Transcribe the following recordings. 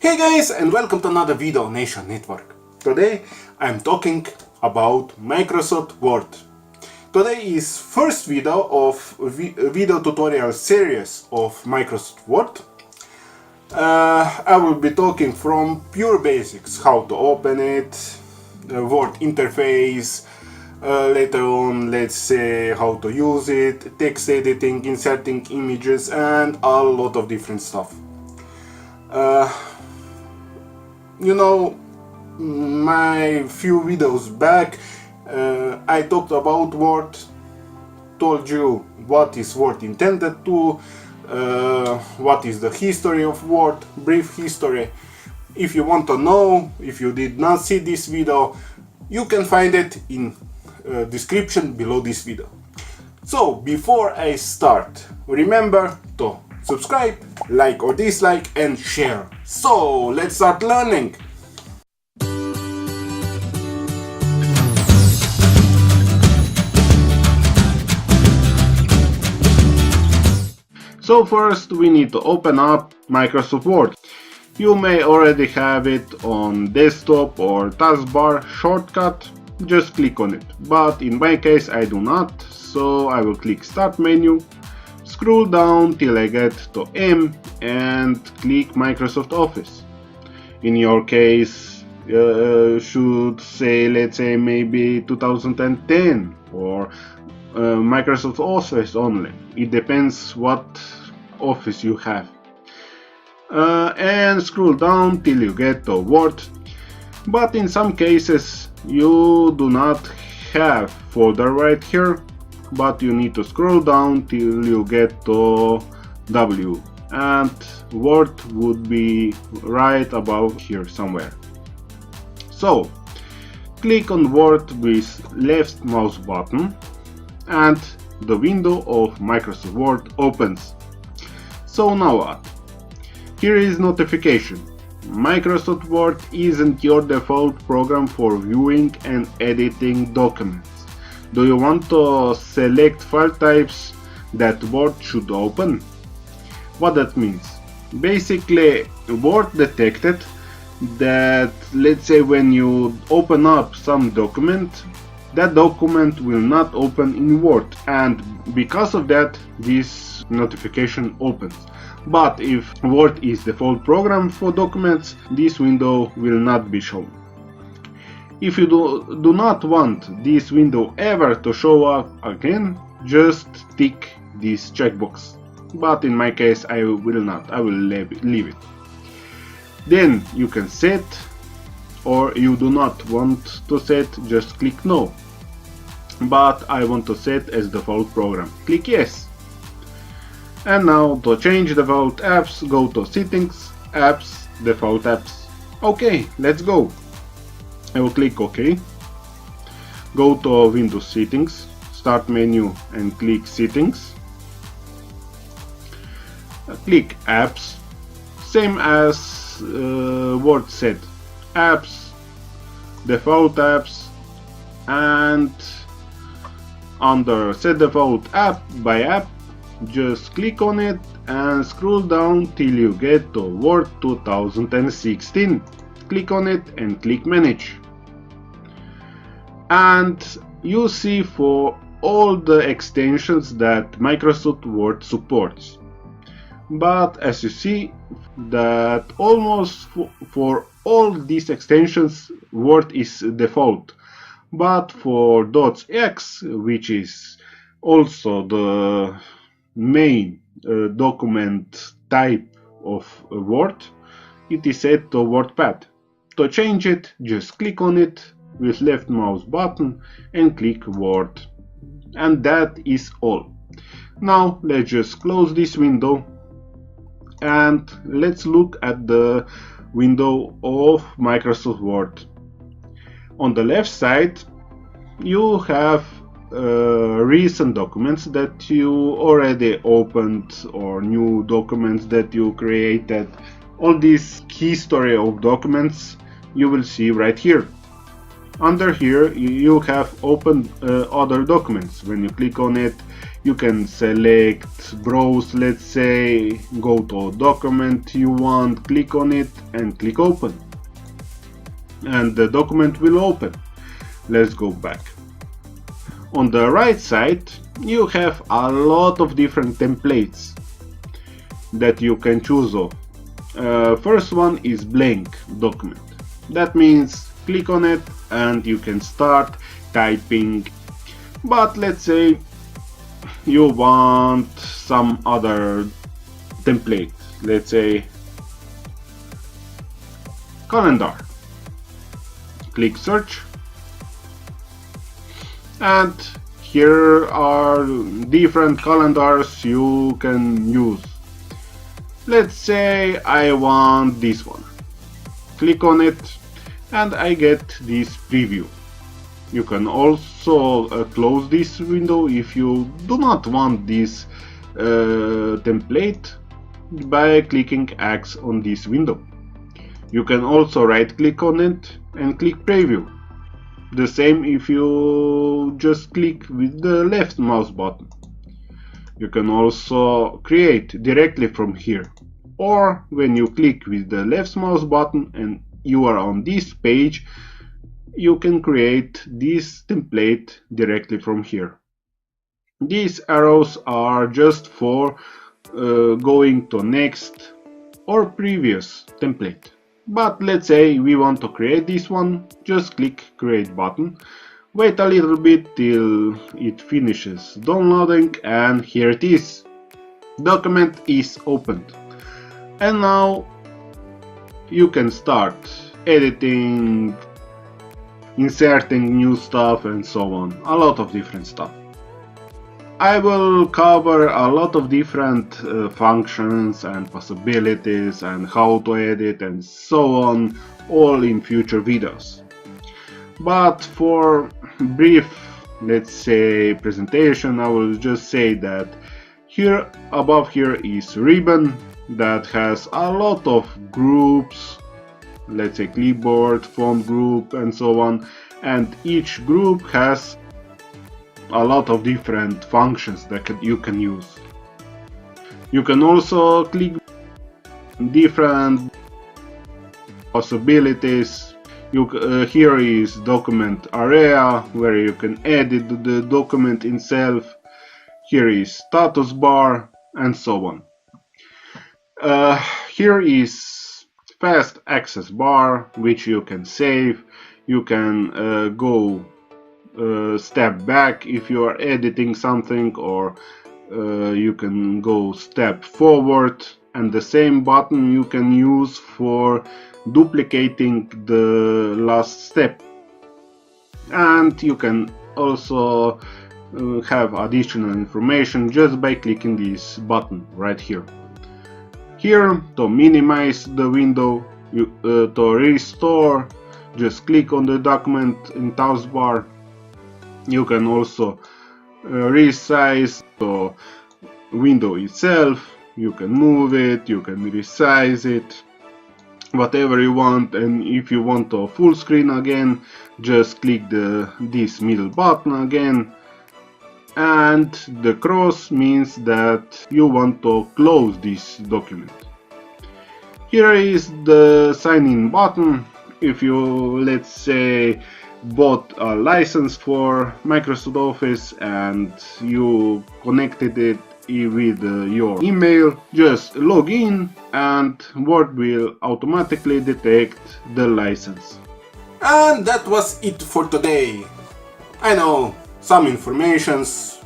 Hey guys, and welcome to another video on ACOnetwork. Today I'm talking about Microsoft Word. Today is first video of video tutorial series of Microsoft Word. I will be talking from pure basics, how to open it, Word interface, later on let's say how to use it, text editing, inserting images, and a lot of different stuff. You know, my few videos back I talked about Word, told you what is Word intended to, what is the history of Word, brief history. If you want to know, if you did not see this video, you can find it in description below this video. So before I start, remember to subscribe, like or dislike, and share. So let's start learning. So first we need to open up Microsoft Word. You may already have it on desktop or taskbar shortcut, just click on it. But in my case I do not, so I will click Start menu, scroll down till I get to M and click Microsoft Office. In your case should say, let's say maybe 2010 or Microsoft Office only. It depends what office you have. And scroll down till you get to Word. But in some cases you do not have folder right here, but you need to scroll down till you get to W, and Word would be right above here somewhere. So click on Word with left mouse button and the window of Microsoft Word opens. So now what? Here is notification. Microsoft Word isn't your default program for viewing and editing documents. Do you want to select file types that Word should open? What that means? Basically, Word detected that, let's say, when you open up some document, that document will not open in Word, and because of that this notification opens. But if Word is the default program for documents, this window will not be shown. If you do not want this window ever to show up again, just tick this checkbox. But in my case I will not, I will leave it. Then you can set, or you do not want to set, just click no. But I want to set as default program, click yes. And now to change default apps, go to settings, apps, default apps. Okay, let's go. I will click OK. Go to Windows settings, start menu and click settings. Click apps, same as Word said, apps, default apps, and under set default app by app, just click on it and scroll down till you get to Word 2016. Click on it and click manage. And you see for all the extensions that Microsoft Word supports. But as you see that almost for all these extensions Word is default. But for .x, which is also the main document type of Word, it is set to WordPad. To change it, just click on it with left mouse button and click Word. And that is all. Now let's just close this window and let's look at the window of Microsoft Word. On the left side you have recent documents that you already opened or new documents that you created. All this history of documents you will see right here. Under here you have opened other documents. When you click on it, You can select browse, let's say, go to a document you want, click on it and click open. And the document will open. Let's go back. On the right side, you have a lot of different templates that you can choose of. First one is blank document. That means click on it and you can start typing. But let's say you want some other template, let's say calendar. Click search, and here are different calendars you can use. Let's say I want this one. Click on it and I get this preview. You can also close this window if you do not want this template by clicking X on this window. You can also right click on it and click preview. The same if you just click with the left mouse button. You can also create directly from here, or when you click with the left mouse button and you are on this page, you can create this template directly from here. These arrows are just for going to next or previous template. But let's say we want to create this one, just click create button, wait a little bit till it finishes downloading, and here it is. Document is opened. And now you can start editing, inserting new stuff and so on, a lot of different stuff. I will cover a lot of different functions and possibilities and how to edit and so on, all in future videos. But for brief, let's say, presentation, I will just say that here above here is ribbon that has a lot of groups, let's say clipboard, font group and so on, and each group has a lot of different functions that you can use. You can also click different possibilities. Here is document area where you can edit the document itself. Here is status bar and so on. Here is fast access bar, which you can save. You can go step back if you are editing something, or you can go step forward, and the same button you can use for duplicating the last step. And you can also have additional information just by clicking this button right here. Here, to minimize the window, to restore, just click on the document in taskbar. You can also resize the window itself. You can move it, you can resize it, whatever you want. And if you want a full screen again, just click this middle button again. And the cross means that you want to close this document. Here is the sign in button. If you, let's say, bought a license for Microsoft Office and you connected it with your email, just log in and Word will automatically detect the license. And that was it for today. I know, some informations.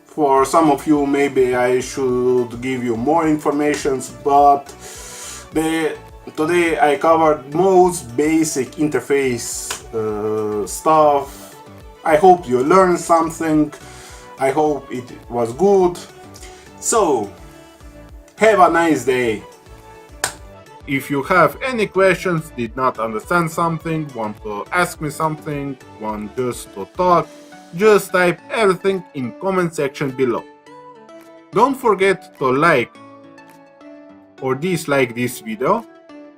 For some of you maybe I should give you more informations, but today I covered most basic interface stuff. I hope you learned something. I hope it was good. So, have a nice day. If you have any questions, did not understand something, want to ask me something, want just to talk, just type everything in comment section below. Don't forget to like or dislike this video.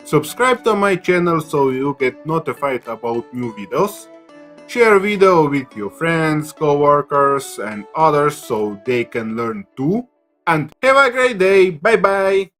Subscribe to my channel so you get notified about new videos. Share video with your friends, coworkers and others so they can learn too. And have a great day. Bye bye.